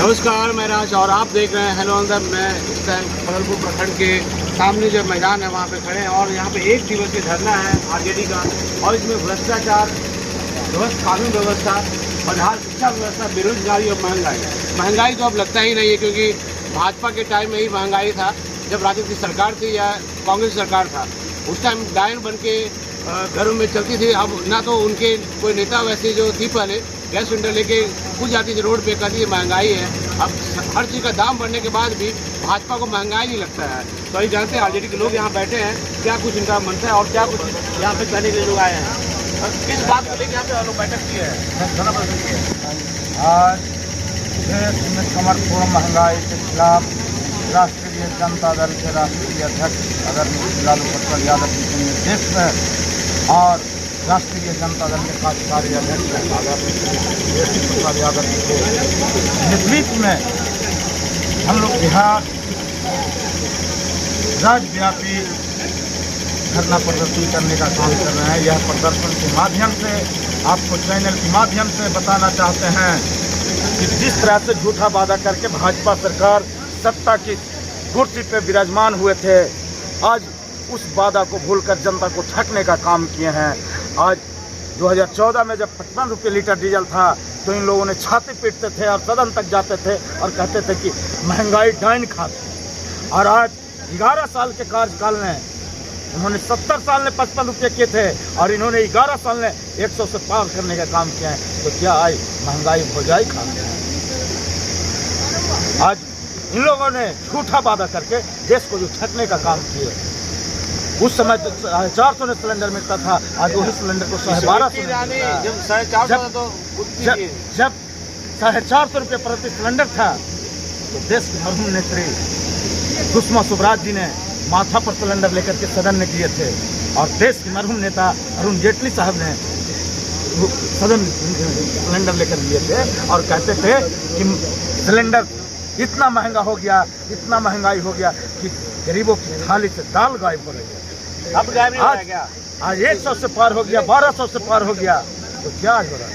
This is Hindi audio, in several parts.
नमस्कार, मैं राज और आप देख रहे हैं हेलो अंदर। मैं इस टाइम फजलपुर प्रखंड के सामने जो मैदान है वहाँ पे खड़े हैं और यहाँ पे 1 दिवसीय धरना है आरजेडी का और इसमें भ्रष्टाचार, कानून व्यवस्था, आधार शिक्षा व्यवस्था, बेरोजगारी और महंगाई तो अब लगता ही नहीं है, क्योंकि भाजपा के टाइम में ही महंगाई था जब राजद की सरकार थी या कांग्रेस सरकार था। उस टाइम डायन बन के घरों में चलती थी। अब ना तो उनके कोई नेता वैसे जो थी पहले गैस सिलेंडर लेके कुछ जाती थी रोड पे, कहती है महंगाई है। अब हर चीज़ का दाम बढ़ने के बाद भी भाजपा को महंगाई नहीं लगता है। तो ये जानते हैं आरजेडी के लोग यहाँ बैठे हैं, क्या कुछ इनका मनता है और क्या कुछ यहाँ पे कहने के लिए लोग आए हैं और किस बात को लेकर यहाँ पे लोग बैठक की है। आज देश में कमरतोड़ महंगाई के खिलाफ राष्ट्रीय जनता दल के राष्ट्रीय अध्यक्ष आदरणीय लालू प्रसाद यादव जी के निर्देश में और राष्ट्रीय जनता दल के कार्यकारी अध्यक्ष आदरणीय प्रसाद यादव जी के नेतृत्व में हम लोग बिहार राज्यव्यापी धरना प्रदर्शन करने का काम कर रहे हैं। यह प्रदर्शन के माध्यम से आपको चैनल के माध्यम से बताना चाहते हैं कि जिस तरह से झूठा वादा करके भाजपा सरकार सत्ता की कुर्सी पर विराजमान हुए थे, आज उस वादा को भूलकर जनता को ठगने का काम किए हैं। आज 2014 में जब 55 रुपये लीटर डीजल था तो इन लोगों ने छाती पीटते थे और सदन तक जाते थे और कहते थे कि महंगाई डाइन खाती। और आज 11 साल के कार्यकाल में उन्होंने 70 साल में 55 रुपये किए थे और इन्होंने 11 साल में 100 से पार करने का काम किया है। तो क्या आज महंगाई हो जाए खाते हैं? आज इन लोगों ने झूठा वादा करके देश को जो ठगने का काम किए। उस समय 400 में सिलेंडर मिलता था, आज वही सिलेंडर को 1250। जब 450 रुपये प्रति सिलेंडर था तो देश के मरहूम नेत्री सुषमा स्वराज जी ने माथा पर सिलेंडर लेकर के सदन में किए थे और देश के मरहूम नेता अरुण जेटली साहब ने सदन सिलेंडर लेकर लिए थे और कहते थे कि सिलेंडर इतना महंगा हो गया, इतना महंगाई हो गया कि गरीबों की थाली से दाल गायब हो रही है। अब गायब नहीं हो रहा है क्या? आज 100 से पार हो गया, 1200 से पार हो गया। तो क्या आज हो रहा है?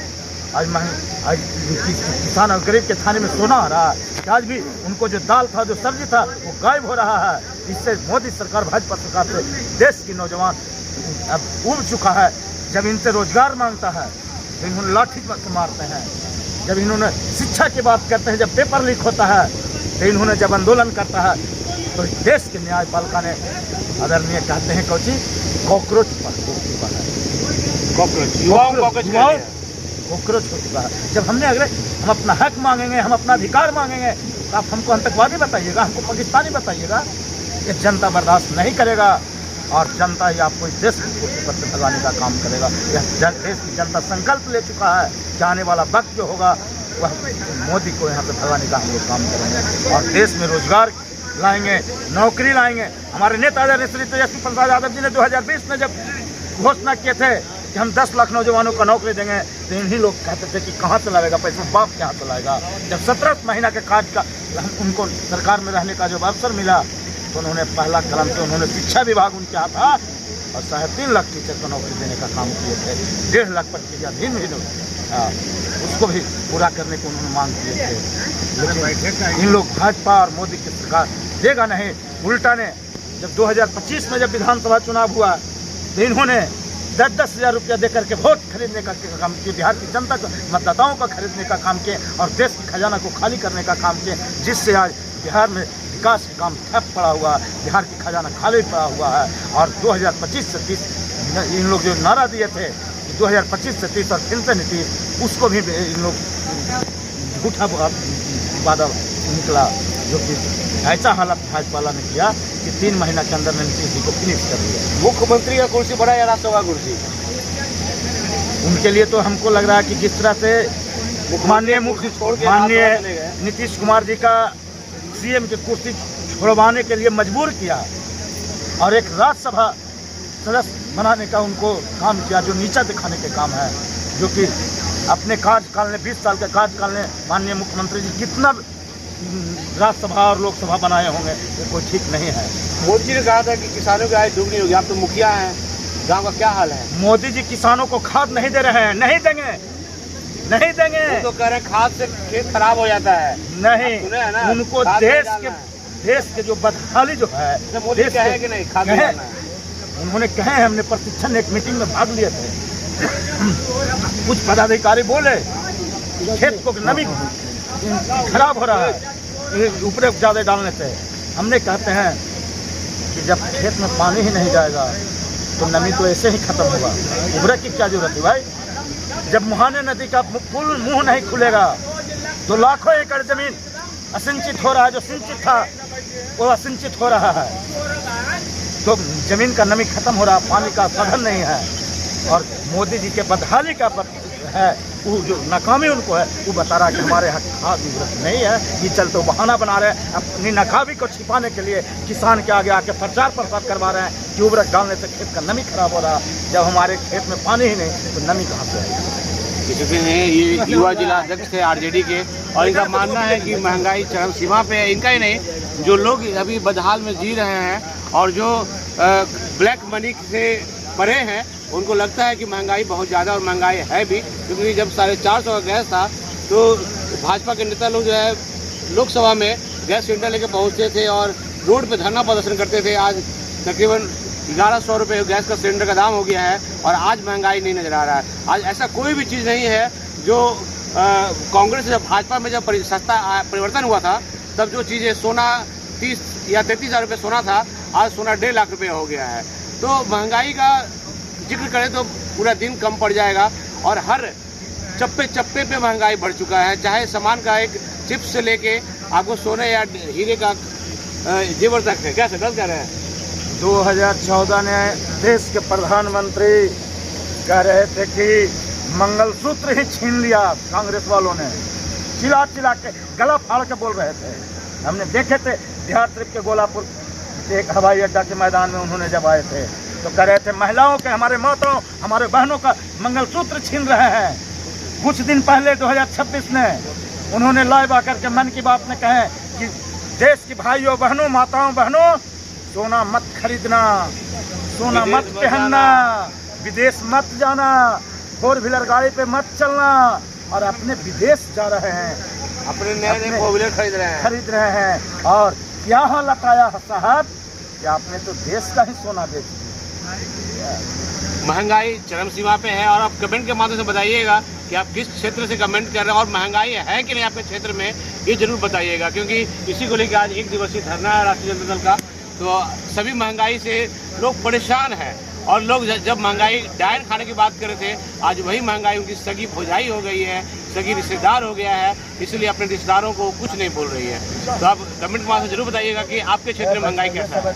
आज किसान और गरीब के थाने में सोना आ रहा है। आज भी उनको जो दाल था, जो सब्जी था, वो गायब हो रहा है। इससे मोदी सरकार, भाजपा सरकार से देश की नौजवान अब उब चुका है। जब इनसे रोजगार मांगता है तो इन्होंने लाठी मारते हैं। जब इन्होंने शिक्षा की बात करते हैं, जब पेपर लीक होता है तो इन्होंने जब आंदोलन करता है तो देश के न्यायपालिका ने आदरणीय कहते हैं कौची कॉकरोच हो चुका है। कॉकरोच हो चुका है। जब हमने अगर हम अपना हक मांगेंगे, हम अपना अधिकार मांगेंगे तो आप हमको आतंकवादी बताइएगा, हमको पाकिस्तानी बताइएगा। ये जनता बर्दाश्त नहीं करेगा और जनता ही आपको इस देश की कुर्सी पर से भगाने का काम करेगा। यह देश की जनता संकल्प ले चुका है कि आने वाला वक्त जो होगा वह मोदी को यहाँ पे भगाने का हम लोग काम करेंगे और देश में रोजगार लाएंगे, नौकरी लाएंगे। हमारे नेता श्री तेजस्वी प्रसाद यादव जी ने 2020 में जब घोषणा किए थे कि हम 10 लाख नौजवानों को नौकरी देंगे तो इन्हीं लोग कहते थे कि कहाँ से लाएगा पैसा, बाप के यहाँ से लाएगा। जब 17 महीना के कार्य का उनको सरकार में रहने का जब अवसर मिला तो उन्होंने पहला कदम से उन्होंने शिक्षा विभाग उनके हाथ था और 3.5 लाख टीचर को नौकरी देने का काम किए थे। 1.5 लाख प्रतिज्ञाधीन भी उसको भी पूरा करने को उन्होंने मांग किए थे। लेकिन इन लोग भाजपा और मोदी की सरकार देगा नहीं। उल्टा ने जब 2025 में जब विधानसभा चुनाव हुआ तो इन्होंने 10-10 हज़ार रुपया देकर के वोट खरीदने का काम किया, बिहार की जनता को, मतदाताओं का खरीदने का काम किए और देश की खजाना को खाली करने का काम किए, जिससे आज बिहार में विकास का काम ठप पड़ा हुआ है, बिहार की खजाना खाली पड़ा हुआ है। और 2025 से 30 इन लोग जो नारा दिए थे कि 2025 से 30 और फिर से नीतीश, उसको भी इन लोग झूठा वादा निकला, जो कि ऐसा हालत भाजपा ने किया कि 3 महीना के अंदर में नीतीश जी को फिनिश कर दिया। मुख्यमंत्री का कुर्सी बड़ा या राज्यसभा कुर्सी? उनके लिए तो हमको लग रहा है कि जिस तरह से माननीय नीतीश कुमार जी का सीएम की कुर्सी छोड़वाने के लिए मजबूर किया और एक राज्यसभा सदस्य बनाने का उनको काम किया, जो नीचा दिखाने के काम है, जो कि अपने कार्यकाल में 20 साल के कार्यकाल में माननीय मुख्यमंत्री जी कितना राज्यसभा और लोकसभा बनाए होंगे, ये कोई ठीक नहीं है। मोदी जी ने कहा था कि किसानों की आय दुगनी होगी। आप तो मुखिया हैं, गांव का क्या हाल है? मोदी जी किसानों को खाद नहीं दे रहे हैं, नहीं देंगे। नहीं देंगे। वो तो कह रहे हैं खाद से खेत खराब हो जाता है। नहीं, सुने हैं ना, उनको खाद नहीं डालना है। देश के जो बदहाली जो है, मोदी देश कहे के- कि नहीं खाद नहीं कहे- डालना है। उन्होंने कहे हैं, हमने प्रशिक्षण एक मीटिंग में भाग लिए थे। कुछ पदाधिकारी बोले खेत को नमी खराब हो रहा है ऊपर ज्यादा डालने से। हमने कहते हैं कि जब खेत में पानी ही नहीं जाएगा तो नमी तो ऐसे ही खत्म होगा, उर्वरक की क्या जरूरत है भाई। जब मुहाने नदी का पुल मुंह नहीं खुलेगा तो लाखों एकड़ जमीन असिंचित हो रहा है, जो सिंचित था वो असिंचित हो रहा है। तो जमीन का नमी खत्म हो रहा, पानी का साधन नहीं है। और मोदी जी के बदहाली का है, वो जो नाकामी उनको है, वो बता रहा है कि हमारे यहाँ खाद जरूरत नहीं है। ये चलते वो बहाना बना रहे हैं अपनी नाकामी को छिपाने के लिए, किसान के आगे आके प्रचार प्रसार करवा रहे हैं कि उर्वरक डालने से खेत का नमी खराब हो रहा है। जब हमारे खेत में पानी ही नहीं तो नमी कहाँ से आएगी। किसी हैं ये युवा जिला अध्यक्ष थे आरजेडी के, और इनका मानना है कि महंगाई चरम सीमा पे है। इनका ही नहीं, जो लोग अभी बदहाल में जी रहे हैं और जो ब्लैक मनी से परे हैं, उनको लगता है कि महंगाई बहुत ज़्यादा, और महंगाई है भी, क्योंकि जब 450 का गैस था तो भाजपा के नेता लोग जो है लोकसभा में गैस सिलेंडर लेकर पहुँचते थे और रोड पे धरना प्रदर्शन करते थे। आज तकरीबन 1100 रुपये गैस का सिलेंडर का दाम हो गया है, और आज महंगाई नहीं नज़र आ रहा है। आज ऐसा कोई भी चीज़ नहीं है जो कांग्रेस जब भाजपा में जब सस्ता परिवर्तन हुआ था, तब जो चीज़ें सोना 30 या 33 हज़ार रुपये सोना था, आज सोना 1.5 लाख रुपये हो गया है। तो महंगाई का जिक्र करें तो पूरा दिन कम पड़ जाएगा, और हर चप्पे चप्पे पे महंगाई बढ़ चुका है। चाहे सामान का एक चिप्स से लेके आपको सोने या हीरे का जेवर तक है। क्या गलत कह रहे हैं? 2014 ने देश के प्रधानमंत्री कह रहे थे कि मंगलसूत्र ही छीन लिया कांग्रेस वालों ने, चिल्ला चिल्ला के गला फाड़ के बोल रहे थे। हमने देखे थे बिहार ट्रिप के गोलापुर एक हवाई अड्डा के मैदान में उन्होंने जब आए थे तो कह रहे थे महिलाओं के, हमारे माताओं, हमारे बहनों का मंगलसूत्र छीन रहे हैं। कुछ दिन पहले 2026 में उन्होंने लाइव आकर के मन की बात में कहे कि देश की भाइयों बहनों, माताओं बहनों, सोना मत खरीदना, सोना मत पहनना, विदेश मत जाना, 4 व्हीलर गाड़ी पे मत चलना। और अपने विदेश जा रहे हैं, अपने नए 4 व्हीलर खरीद रहे हैं। और क्या हालत आया है साहब कि आपने तो देश का ही सोना बेच दिया। महंगाई चरम सीमा पे है, और आप कमेंट के माध्यम से बताइएगा कि आप किस क्षेत्र से कमेंट कर रहे हैं, और महंगाई है कि नहीं आपके क्षेत्र में, ये जरूर बताइएगा। क्योंकि इसी को लेकर आज 1 दिवसीय धरना है राष्ट्रीय जनता दल का। तो सभी महंगाई से लोग परेशान हैं, और लोग जब महंगाई डायन खाने की बात कर रहे थे, आज वही महंगाई उनकी सगी भौजाई हो गई है, सगी रिश्तेदार हो गया है, इसलिए अपने रिश्तेदारों को कुछ नहीं बोल रही है। तो आप कमेंट में जरूर बताइएगा कि आपके क्षेत्र में महंगाई कैसा है।